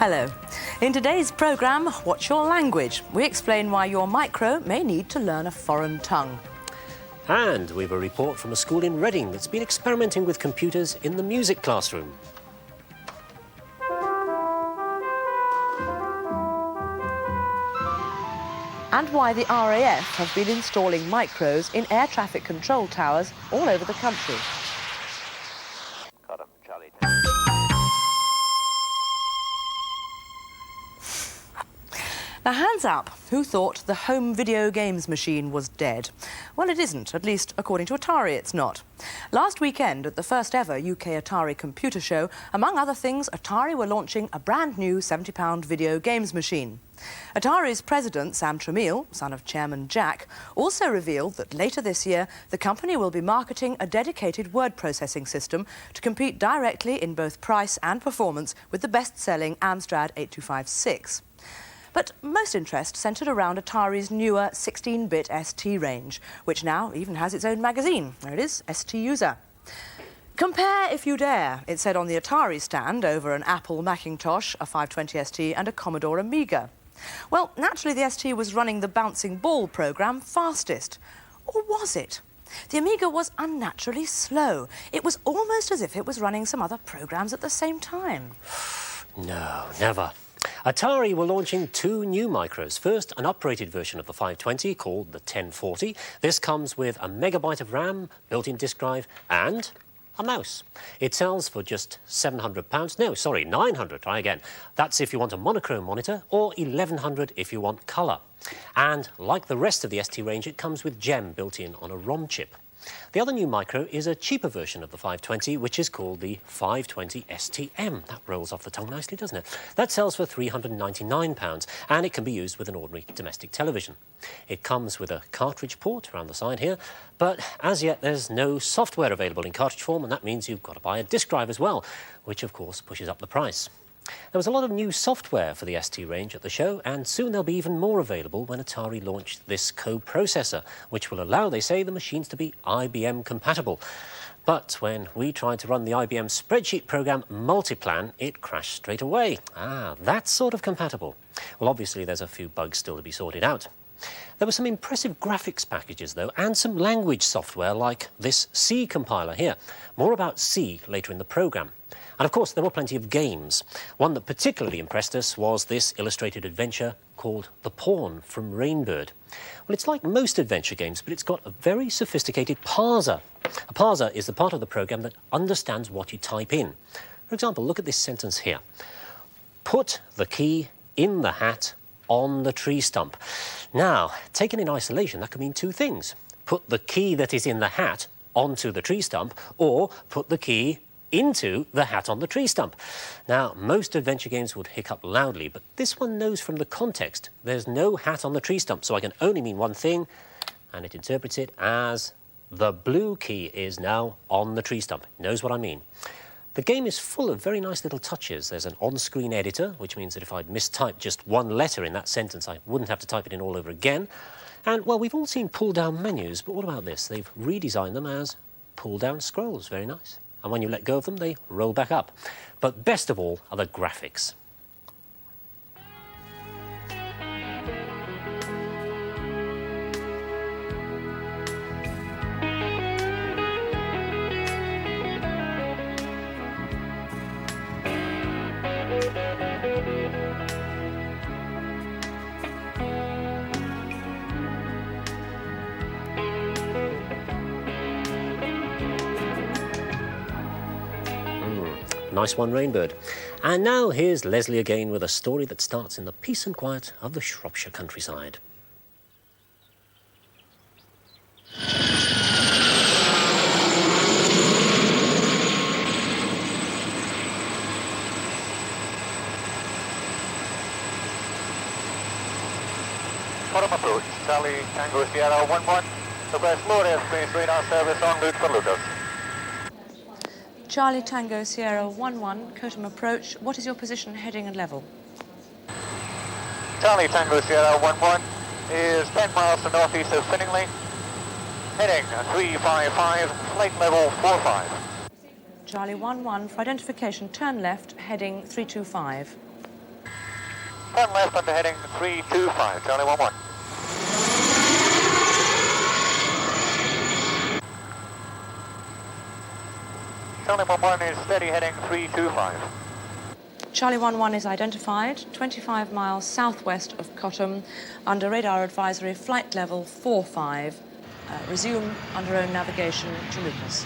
Hello. In today's programme, What's Your Language? We explain why your micro may need to learn a foreign tongue. And we've a report from a school in Reading that's been experimenting with computers in the music classroom. And why the RAF have been installing micros in air traffic control towers all over the country. Now, hands up, who thought the home video games machine was dead? Well, it isn't, at least according to Atari it's not. Last weekend, at the first ever UK Atari computer show, among other things, Atari were launching a brand new £70 video games machine. Atari's president, Sam Tramiel, son of Chairman Jack, also revealed that later this year the company will be marketing a dedicated word processing system to compete directly in both price and performance with the best-selling Amstrad 8256. But most interest centred around Atari's newer 16-bit ST range, which now even has its own magazine. There it is, ST User. Compare if you dare, it said on the Atari stand over an Apple Macintosh, a 520 ST and a Commodore Amiga. Well, naturally the ST was running the bouncing ball programme fastest. Or was it? The Amiga was unnaturally slow. It was almost as if it was running some other programmes at the same time. No, never. Atari were launching two new micros. First, an uprated version of the 520 called the 1040. This comes with a megabyte of RAM, built-in disk drive and a mouse. It sells for just £700. No, sorry, 900. Try again. That's if you want a monochrome monitor, or 1100 if you want colour. And like the rest of the ST range, it comes with GEM built in on a ROM chip. The other new micro is a cheaper version of the 520, which is called the 520 STM. That rolls off the tongue nicely, doesn't it? That sells for £399, and it can be used with an ordinary domestic television. It comes with a cartridge port around the side here, but as yet there's no software available in cartridge form, and that means you've got to buy a disk drive as well, which of course pushes up the price. There was a lot of new software for the ST range at the show, and soon there'll be even more available when Atari launched this co-processor, which will allow, they say, the machines to be IBM compatible. But when we tried to run the IBM spreadsheet program Multiplan, it crashed straight away. Ah, that's sort of compatible. Well, obviously there's a few bugs still to be sorted out. There were some impressive graphics packages, though, and some language software like this C compiler here. More about C later in the program. And of course, there were plenty of games. One that particularly impressed us was this illustrated adventure called The Pawn from Rainbird. Well, it's like most adventure games, but it's got a very sophisticated parser. A parser is the part of the program that understands what you type in. For example, look at this sentence here. Put the key in the hat on the tree stump. Now, taken in isolation, that could mean two things. Put the key that is in the hat onto the tree stump, or put the key into the hat on the tree stump. Now, most adventure games would hiccup loudly, but this one knows from the context there's no hat on the tree stump, so I can only mean one thing, and it interprets it as the blue key is now on the tree stump. It knows what I mean. The game is full of very nice little touches. There's an on-screen editor, which means that if I'd mistyped just one letter in that sentence, I wouldn't have to type it in all over again. And, well, we've all seen pull-down menus, but what about this? They've redesigned them as pull-down scrolls. Very nice. And when you let go of them, they roll back up. But best of all are the graphics. Nice one, Rainbird. And now here's Leslie again with a story that starts in the peace and quiet of the Shropshire countryside. Bottom approach, Charlie Tango Sierra 11, request low airspace radar service en route for Lucas. Charlie Tango Sierra 11, Cotham approach. What is your position, heading and level? Charlie Tango Sierra 11 is 10 miles to northeast of Finningley. Heading 355, flight level 45. Charlie 11, for identification, turn left, heading 325. Turn left under heading 325, Charlie 11. Charlie 11 is steady heading 325. Charlie 11 is identified 25 miles southwest of Cottam under radar advisory flight level 45. Resume under own navigation to Lucas.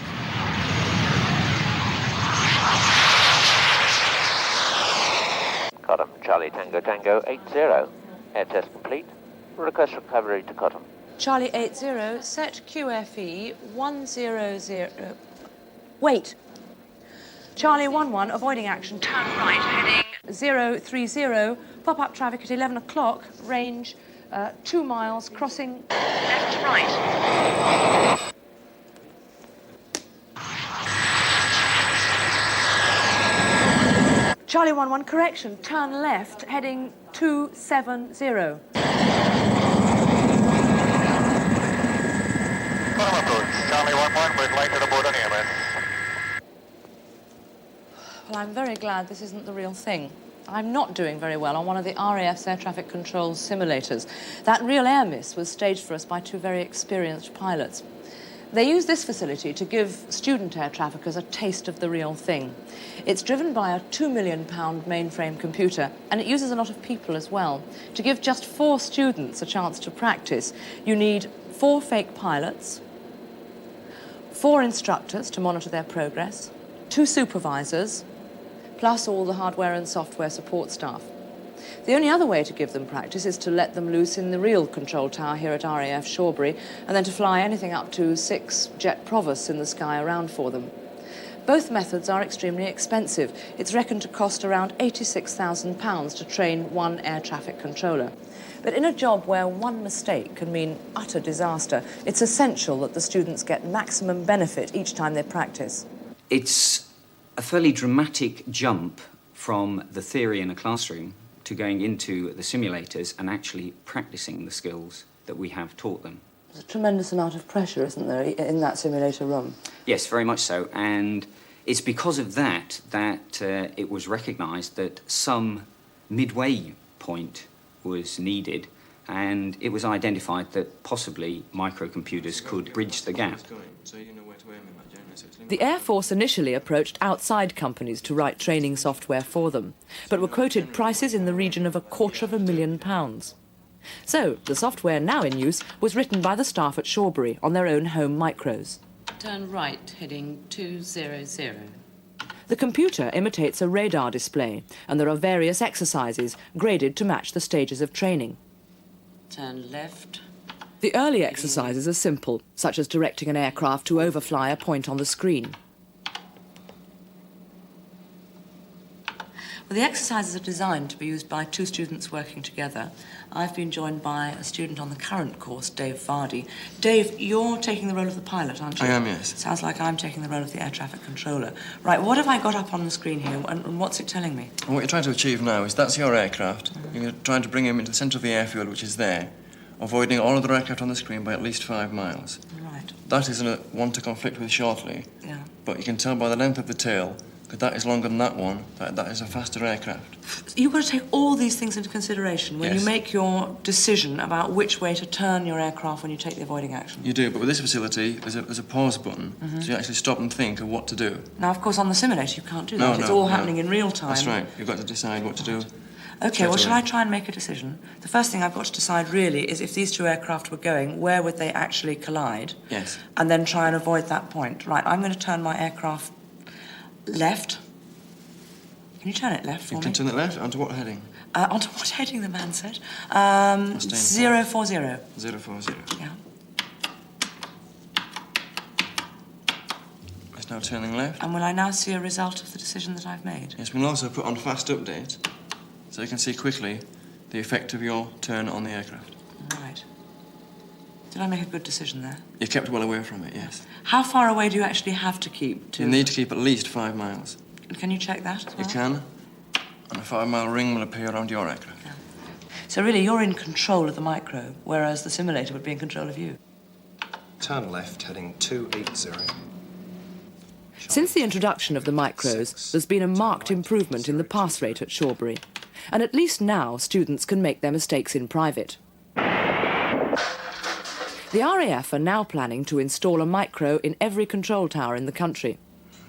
Cottam, Charlie Tango Tango 80. Air test complete. Request recovery to Cottam. Charlie 80, set QFE 100... Wait. Charlie 11, avoiding action, turn right, heading 030, pop-up traffic at 11 o'clock, range 2 miles, crossing left to right. Charlie 11, correction, turn left, heading 270. Cottam approach, Charlie 11 with lighted aboard on EMS. Well, I'm very glad this isn't the real thing. I'm not doing very well on one of the RAF's air traffic control simulators. That real air miss was staged for us by 2 very experienced pilots. They use this facility to give student air traffickers a taste of the real thing. It's driven by a £2 million mainframe computer, and it uses a lot of people as well. To give just 4 students a chance to practice, you need 4 fake pilots, 4 instructors to monitor their progress, 2 supervisors, plus all the hardware and software support staff. The only other way to give them practice is to let them loose in the real control tower here at RAF Shawbury, and then to fly anything up to 6 jet provosts in the sky around for them. Both methods are extremely expensive. It's reckoned to cost around £86,000 to train 1 air traffic controller. But in a job where 1 mistake can mean utter disaster, it's essential that the students get maximum benefit each time they practice. It's a fairly dramatic jump from the theory in a classroom to going into the simulators and actually practicing the skills that we have taught them. There's a tremendous amount of pressure, isn't there, in that simulator room? Yes, very much so. And it's because of that that it was recognised that some midway point was needed, and it was identified that possibly microcomputers could bridge the gap. The Air Force initially approached outside companies to write training software for them, but were quoted prices in the region of £250,000. So, the software now in use was written by the staff at Shawbury on their own home micros. Turn right, heading 200. The computer imitates a radar display, and there are various exercises graded to match the stages of training. Turn left. The early exercises are simple, such as directing an aircraft to overfly a point on the screen. Well, the exercises are designed to be used by 2 students working together. I've been joined by a student on the current course, Dave Vardy. Dave, you're taking the role of the pilot, aren't you? I am, yes. Sounds like I'm taking the role of the air traffic controller. Right, what have I got up on the screen here, and what's it telling me? And what you're trying to achieve now is that's your aircraft. You're trying to bring him into the centre of the airfield, which is there, avoiding all other aircraft on the screen by at least 5 miles. Right. That is one to conflict with shortly, Yeah. but you can tell by the length of the tail, because that is longer than that one, that is a faster aircraft. You've got to take all these things into consideration when Yes. you make your decision about which way to turn your aircraft when you take the avoiding action. You do, but with this facility, there's a pause button, so you actually stop and think of what to do. Now, of course, on the simulator you can't do No, that. It's no, all no. happening in real time. That's right. You've got to decide what to do. OK, well, Straight shall away. I try and make a decision? The first thing I've got to decide, really, is if these 2 aircraft were going, where would they actually collide? Yes. And then try and avoid that point. Right, I'm going to turn my aircraft left. Can you turn it left for You me? can turn it left onto what heading? Onto what heading, the man said? staying 040. 040. Yeah. It's now turning left. And will I now see a result of the decision that I've made? Yes, we'll also put on fast update, so you can see quickly the effect of your turn on the aircraft. Right. Did I make a good decision there? You kept well away from it, yes. How far away do you actually have to keep to... You need to keep at least 5 miles. Can you check that as well? You can, and a 5-mile ring will appear around your aircraft. Yeah. So really, you're in control of the micro, whereas the simulator would be in control of you. Turn left, heading 280. Since the introduction of the micros, there's been a marked improvement in the pass rate at Shawbury. and at least now students can make their mistakes in private. The RAF are now planning to install a micro in every control tower in the country.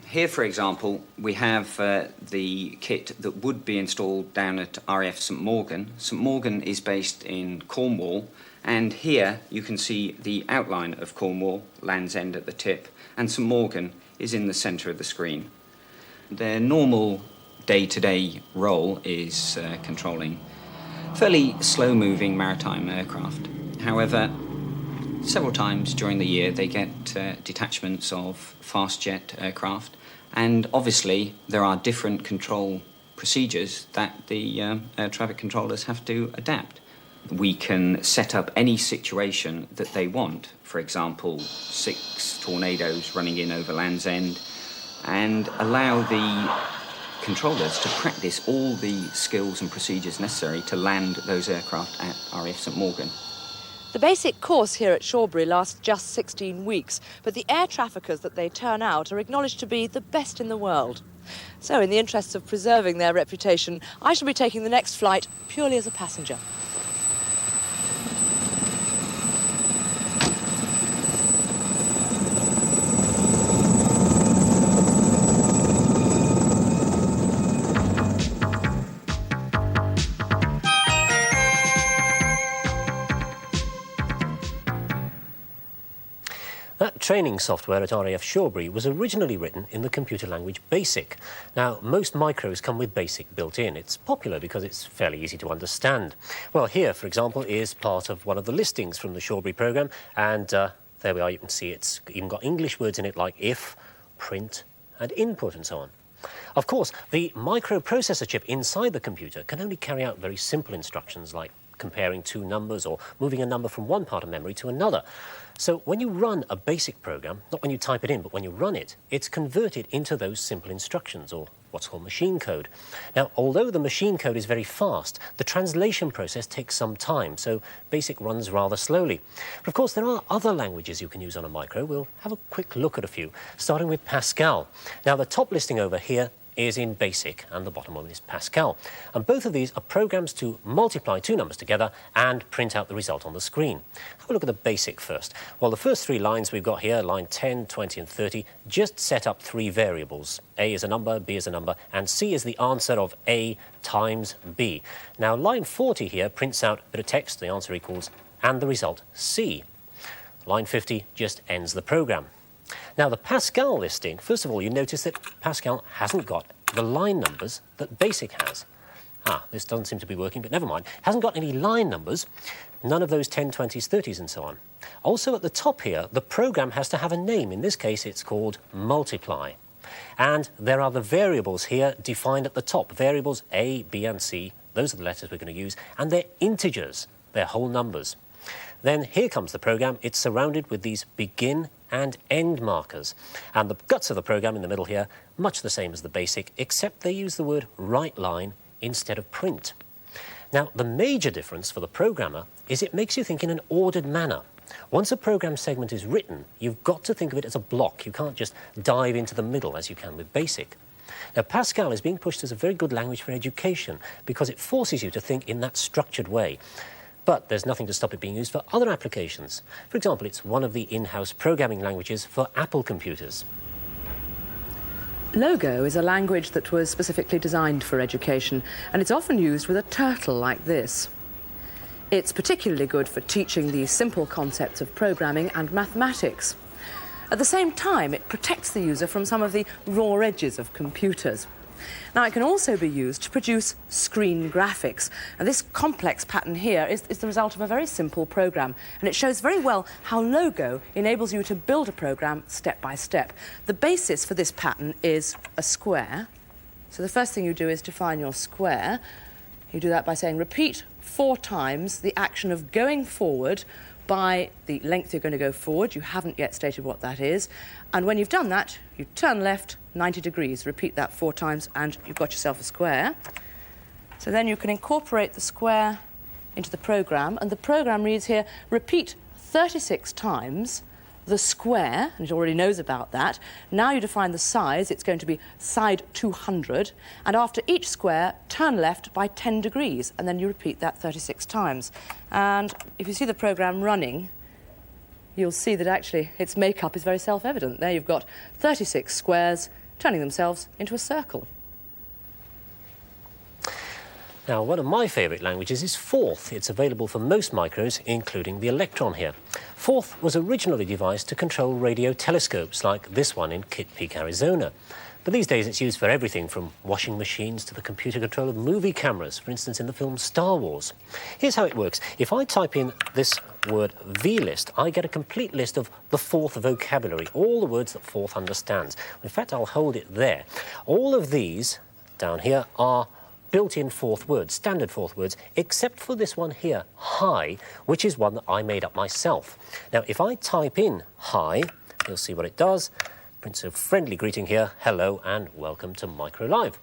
Here, for example, we have the kit that would be installed down at RAF St Morgan. St Morgan is based in Cornwall, and here you can see the outline of Cornwall, Land's End at the tip, and St Morgan is in the centre of the screen. Their normal day-to-day role is controlling fairly slow-moving maritime aircraft. However, several times during the year they get detachments of fast jet aircraft, and obviously there are different control procedures that the air traffic controllers have to adapt. We can set up any situation that they want, for example 6 tornadoes running in over Land's End, and allow the controllers to practice all the skills and procedures necessary to land those aircraft at RAF St Morgan. The basic course here at Shawbury lasts just 16 weeks, but the air traffickers that they turn out are acknowledged to be the best in the world. So, in the interests of preserving their reputation, I shall be taking the next flight purely as a passenger. That training software at RAF Shawbury was originally written in the computer language BASIC. Now, most micros come with BASIC built in. It's popular because it's fairly easy to understand. Well, here, for example, is part of one of the listings from the Shawbury programme, and there we are, you can see it's even got English words in it like if, print, and input, and so on. Of course, the microprocessor chip inside the computer can only carry out very simple instructions like comparing two numbers or moving a number from one part of memory to another. So when you run a BASIC program, not when you type it in, but when you run it, it's converted into those simple instructions, or what's called machine code. Now, although the machine code is very fast, the translation process takes some time, so BASIC runs rather slowly. But of course, there are other languages you can use on a micro. We'll have a quick look at a few, starting with Pascal. Now, the top listing over here is in BASIC, and the bottom one is Pascal. And both of these are programs to multiply two numbers together and print out the result on the screen. Have a look at the BASIC first. Well, the first three lines we've got here, line 10, 20 and 30, just set up three variables. A is a number, B is a number, and C is the answer of A times B. Now, line 40 here prints out a bit of text, the answer equals, and the result C. Line 50 just ends the program. Now, the Pascal listing, first of all, you notice that Pascal hasn't got the line numbers that BASIC has. This doesn't seem to be working, but never mind. Hasn't got any line numbers, none of those 10, 20s, 30s and so on. Also at the top here, the program has to have a name. In this case, it's called multiply. And there are the variables here defined at the top. Variables A, B and C, those are the letters we're going to use, and they're integers, they're whole numbers. Then here comes the program. It's surrounded with these begin and end markers. And the guts of the program in the middle here, much the same as the BASIC, except they use the word write line instead of print. Now, the major difference for the programmer is it makes you think in an ordered manner. Once a program segment is written, you've got to think of it as a block. You can't just dive into the middle as you can with BASIC. Now, Pascal is being pushed as a very good language for education because it forces you to think in that structured way. But there's nothing to stop it being used for other applications. For example, it's one of the in-house programming languages for Apple computers. Logo is a language that was specifically designed for education, and it's often used with a turtle like this. It's particularly good for teaching the simple concepts of programming and mathematics. At the same time, it protects the user from some of the raw edges of computers. Now, it can also be used to produce screen graphics. And this complex pattern here is the result of a very simple program. And it shows very well how Logo enables you to build a program step by step. The basis for this pattern is a square. So the first thing you do is define your square. You do that by saying repeat 4 times the action of going forward by the length you're going to go forward. You haven't yet stated what that is. And when you've done that, you turn left 90 degrees. Repeat that 4 times and you've got yourself a square. So then you can incorporate the square into the program, and the program reads here, repeat 36 times the square, and it already knows about that. Now you define the size, it's going to be side 200, and after each square, turn left by 10 degrees, and then you repeat that 36 times. And if you see the programme running, you'll see that actually its makeup is very self-evident. There you've got 36 squares turning themselves into a circle. Now, one of my favourite languages is Forth. It's available for most micros, including the Electron here. Forth was originally devised to control radio telescopes like this one in Kitt Peak, Arizona. But these days it's used for everything from washing machines to the computer control of movie cameras, for instance in the film Star Wars. Here's how it works. If I type in this word VList, I get a complete list of the Forth vocabulary, all the words that Forth understands. In fact, I'll hold it there. All of these down here are built-in Forth words, standard Forth words, except for this one here, hi, which is one that I made up myself. Now, if I type in hi, you'll see what it does. Prints a friendly greeting here, hello and welcome to Micro Live.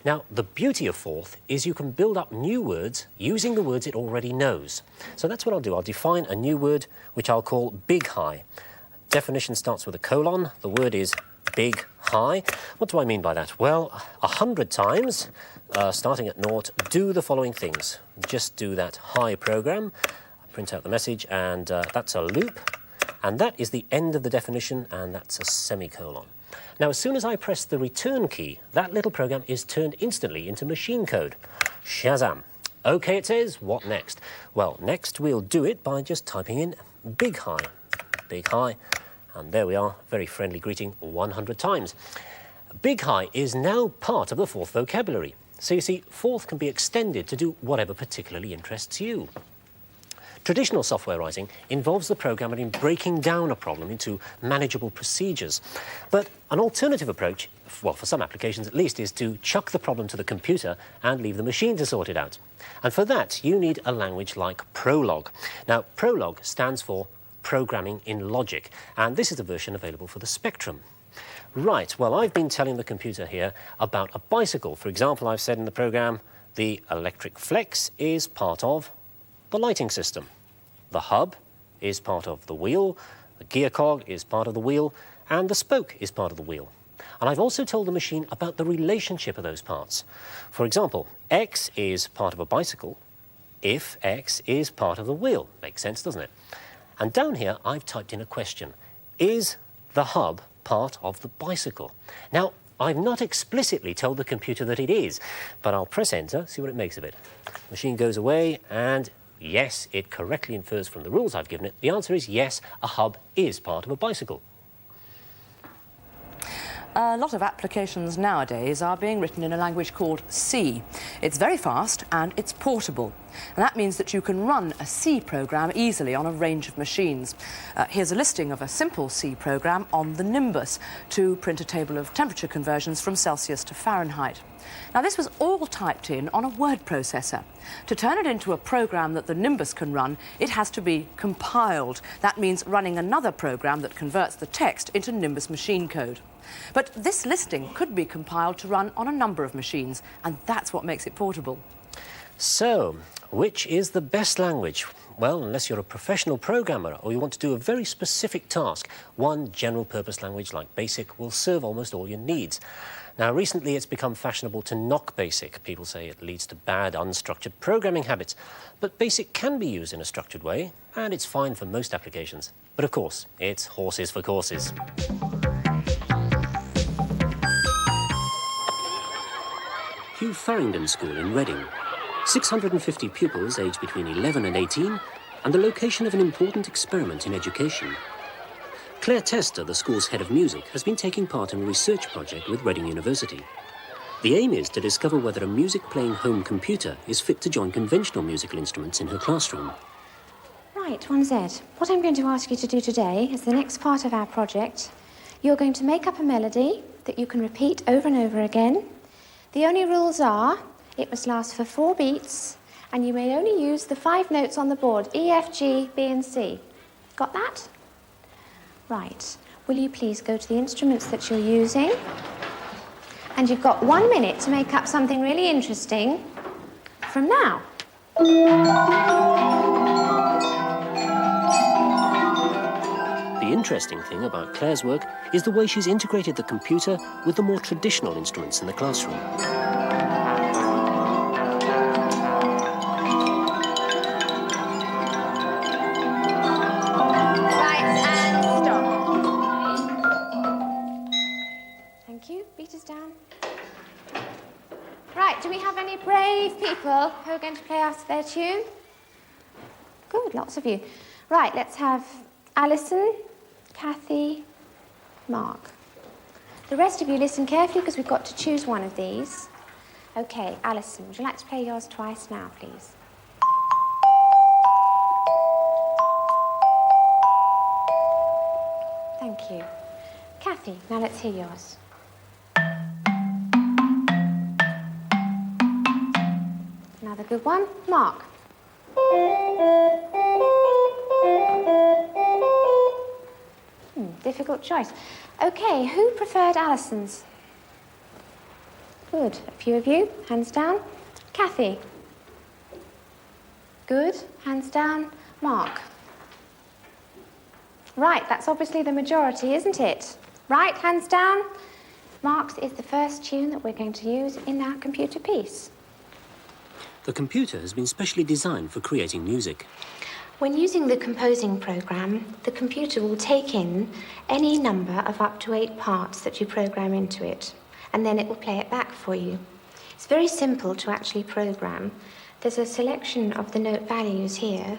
Now, the beauty of Forth is you can build up new words using the words it already knows. So that's what I'll do. I'll define a new word which I'll call big hi. Definition starts with a colon. The word is big hi. What do I mean by that? Well, 100 times, starting at 0, do the following things. Just do that hi program, print out the message, and that's a loop. And that is the end of the definition, and that's a semicolon. Now, as soon as I press the return key, that little program is turned instantly into machine code. Shazam. OK, it says, what next? Well, next we'll do it by just typing in big hi. Big hi. And there we are, very friendly greeting 100 times. Big hi is now part of the Forth vocabulary. So you see, Forth can be extended to do whatever particularly interests you. Traditional software writing involves the programmer in breaking down a problem into manageable procedures. But an alternative approach, well, for some applications at least, is to chuck the problem to the computer and leave the machine to sort it out. And for that, you need a language like Prolog. Now, Prolog stands for Programming in Logic, and this is a version available for the Spectrum. Right, well, I've been telling the computer here about a bicycle. For example, I've said in the program, the electric flex is part of the lighting system. The hub is part of the wheel, the gear cog is part of the wheel, and the spoke is part of the wheel. And I've also told the machine about the relationship of those parts. For example, X is part of a bicycle if X is part of the wheel. Makes sense, doesn't it? And down here, I've typed in a question. Is the hub part of the bicycle? Now, I've not explicitly told the computer that it is, but I'll press enter, see what it makes of it. The machine goes away, and yes, it correctly infers from the rules I've given it. The answer is yes, a hub is part of a bicycle. A lot of applications nowadays are being written in a language called C. It's very fast and it's portable. And that means that you can run a C program easily on a range of machines. Here's a listing of a simple C program on the Nimbus to print a table of temperature conversions from Celsius to Fahrenheit. Now, this was all typed in on a word processor. To turn it into a program that the Nimbus can run, it has to be compiled. That means running another program that converts the text into Nimbus machine code. But this listing could be compiled to run on a number of machines, and that's what makes it portable. So, which is the best language? Well, unless you're a professional programmer or you want to do a very specific task, one general-purpose language like BASIC will serve almost all your needs. Now, recently it's become fashionable to knock BASIC. People say it leads to bad, unstructured programming habits. But BASIC can be used in a structured way, and it's fine for most applications. But of course, it's horses for courses. Hugh Farringdon School in Reading. 650 pupils aged between 11 and 18, and the location of an important experiment in education. Claire Tester, the school's head of music, has been taking part in a research project with Reading University. The aim is to discover whether a music-playing home computer is fit to join conventional musical instruments in her classroom. Right, 1Z. What I'm going to ask you to do today is the next part of our project. You're going to make up a melody that you can repeat over and over again. The only rules are, it must last for 4 beats, and you may only use the 5 notes on the board, E, F, G, B and C. Got that? Right. Will you please go to the instruments that you're using? And you've got 1 minute to make up something really interesting from now. The The interesting thing about Claire's work is the way she's integrated the computer with the more traditional instruments in the classroom. Down. Right, do we have any brave people who are going to play us their tune? Good, lots of you. Right, let's have Alison, Kathy, Mark. The rest of you listen carefully because we've got to choose one of these. Okay, Alison, would you like to play yours twice now, please? Thank you. Kathy, now let's hear yours. Another good one. Mark. Difficult choice. Okay, who preferred Alison's? Good. A few of you. Hands down. Kathy. Good. Hands down. Mark. Right, that's obviously the majority, isn't it? Right, hands down. Mark's is the first tune that we're going to use in our computer piece. The computer has been specially designed for creating music. When using the composing program, the computer will take in any number of up to 8 parts that you program into it, and then it will play it back for you. It's very simple to actually program. There's a selection of the note values here.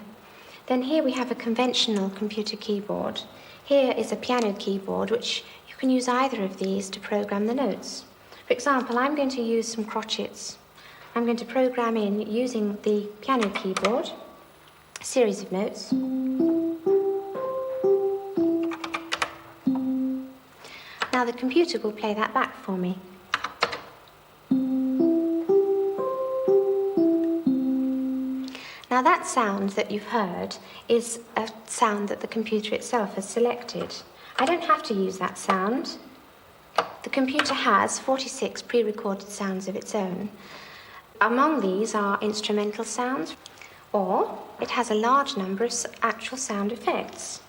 Then here we have a conventional computer keyboard. Here is a piano keyboard, which you can use either of these to program the notes. For example, I'm going to use some crotchets. I'm going to program in, using the piano keyboard, a series of notes. Now the computer will play that back for me. Now that sound that you've heard is a sound that the computer itself has selected. I don't have to use that sound. The computer has 46 pre-recorded sounds of its own. Among these are instrumental sounds, or it has a large number of actual sound effects.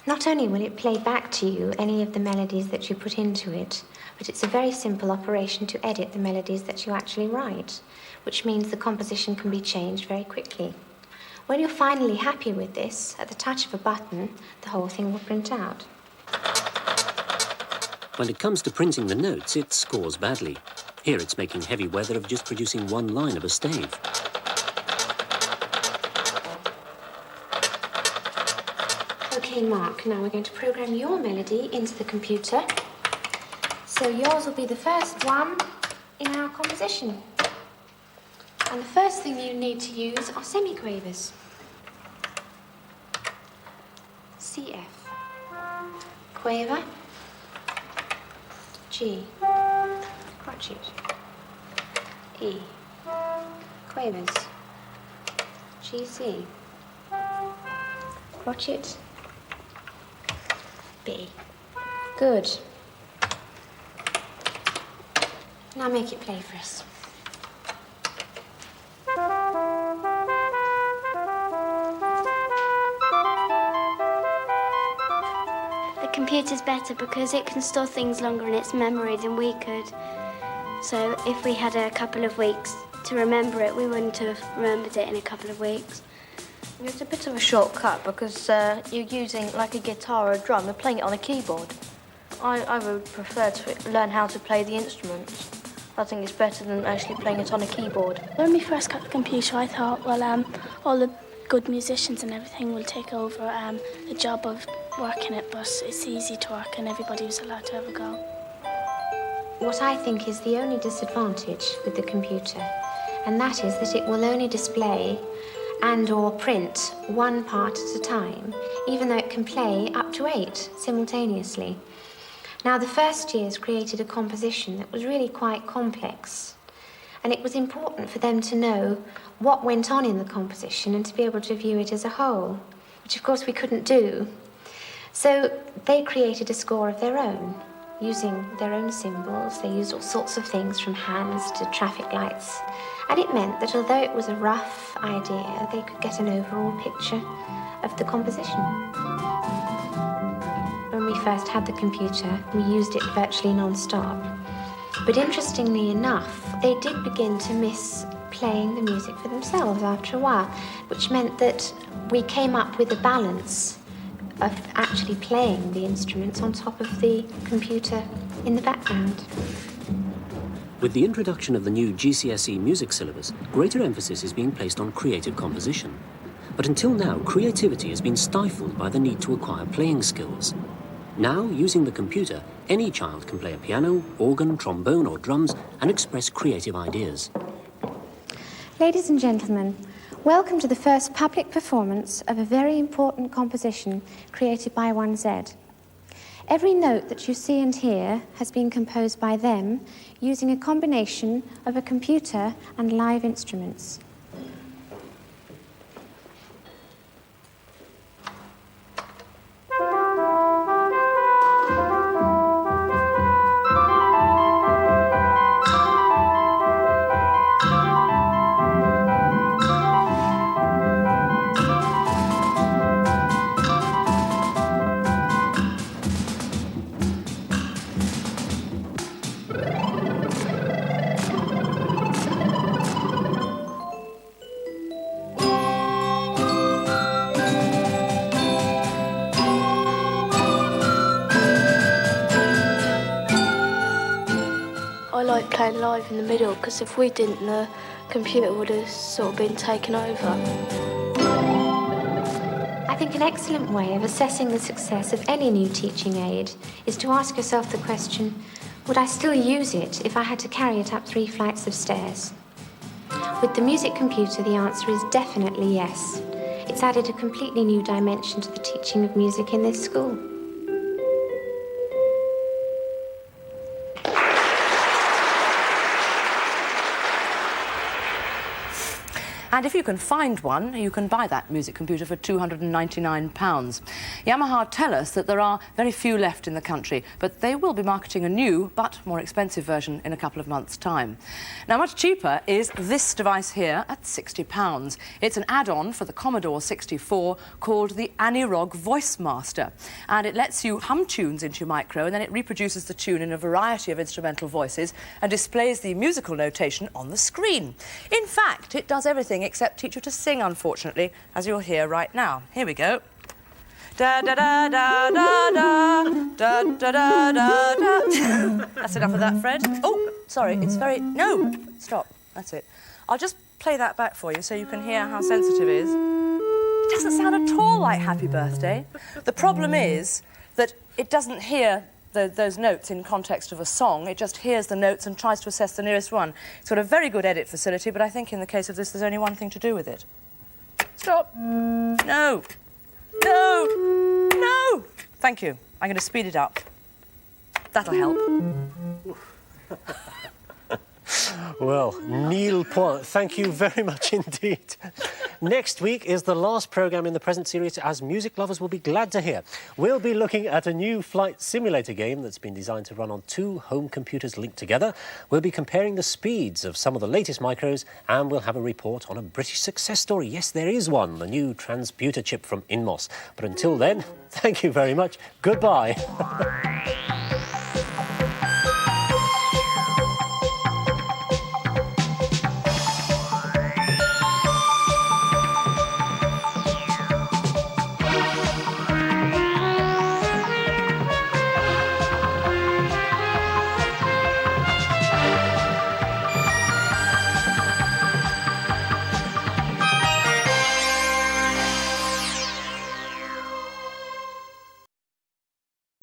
Not only will it play back to you any of the melodies that you put into it, but it's a very simple operation to edit the melodies that you actually write, which means the composition can be changed very quickly. When you're finally happy with this, at the touch of a button, the whole thing will print out. When it comes to printing the notes, it scores badly. Here it's making heavy weather of just producing one line of a stave. Okay, Mark, now we're going to program your melody into the computer. So yours will be the first one in our composition. And the first thing you need to use are semiquavers. CF. Quaver. G. Crotchet. E. Quavers. GC. Crotchet. B. Good. Now make it play for us. The computer's better because it can store things longer in its memory than we could. So if we had a couple of weeks to remember it, we wouldn't have remembered it in a couple of weeks. It's a bit of a shortcut because you're using like a guitar or a drum, you're playing it on a keyboard. I would prefer to learn how to play the instruments. I think it's better than actually playing it on a keyboard. When we first got the computer, I thought, well, all the good musicians and everything will take over the job of working it, but it's easy to work and everybody was allowed to have a go. What I think is the only disadvantage with the computer, and that is that it will only display and/or print one part at a time, even though it can play up to 8 simultaneously. Now, the first years created a composition that was really quite complex, and it was important for them to know what went on in the composition and to be able to view it as a whole, which of course we couldn't do. So they created a score of their own, using their own symbols. They used all sorts of things from hands to traffic lights. And it meant that although it was a rough idea, they could get an overall picture of the composition. when we first had the computer, we used it virtually non-stop. But interestingly enough, they did begin to miss playing the music for themselves after a while, which meant that we came up with a balance of actually playing the instruments on top of the computer in the background. With the introduction of the new GCSE music syllabus, greater emphasis is being placed on creative composition. But until now, creativity has been stifled by the need to acquire playing skills. Now, using the computer, any child can play a piano, organ, trombone or drums and express creative ideas. Ladies and gentlemen, welcome to the first public performance of a very important composition created by 1Z. Every note that you see and hear has been composed by them using a combination of a computer and live instruments. I like playing live in the middle because if we didn't, the computer would have sort of been taken over. I think an excellent way of assessing the success of any new teaching aid is to ask yourself the question, would I still use it if I had to carry it up 3 flights of stairs? With the music computer, the answer is definitely yes. It's added a completely new dimension to the teaching of music in this school. And if you can find one, you can buy that music computer for £299. Yamaha tell us that there are very few left in the country, but they will be marketing a new but more expensive version in a couple of months' time. Now, much cheaper is this device here at £60. It's an add-on for the Commodore 64 called the Anirog Voice Master, and it lets you hum tunes into your micro, and then it reproduces the tune in a variety of instrumental voices and displays the musical notation on the screen. In fact, it does everything except teach you to sing, unfortunately, as you'll hear right now. Here we go. Da da da da da da da da da da da. That's enough of that, Fred. Oh, sorry, it's very... No, stop. That's it. I'll just play that back for you so you can hear how sensitive it is. It doesn't sound at all like Happy Birthday. The problem is that it doesn't hear those notes in context of a song. It just hears the notes and tries to assess the nearest one. It's got a very good edit facility, but I think in the case of this, there's only one thing to do with it. Stop. No. No. No. Thank you. I'm going to speed it up. That'll help. Well, Neil Point, thank you very much indeed. Next week is the last programme in the present series, as music lovers will be glad to hear. We'll be looking at a new flight simulator game that's been designed to run on 2 home computers linked together. We'll be comparing the speeds of some of the latest micros, and we'll have a report on a British success story. Yes, there is one, the new transputer chip from Inmos. But until then, thank you very much. Goodbye.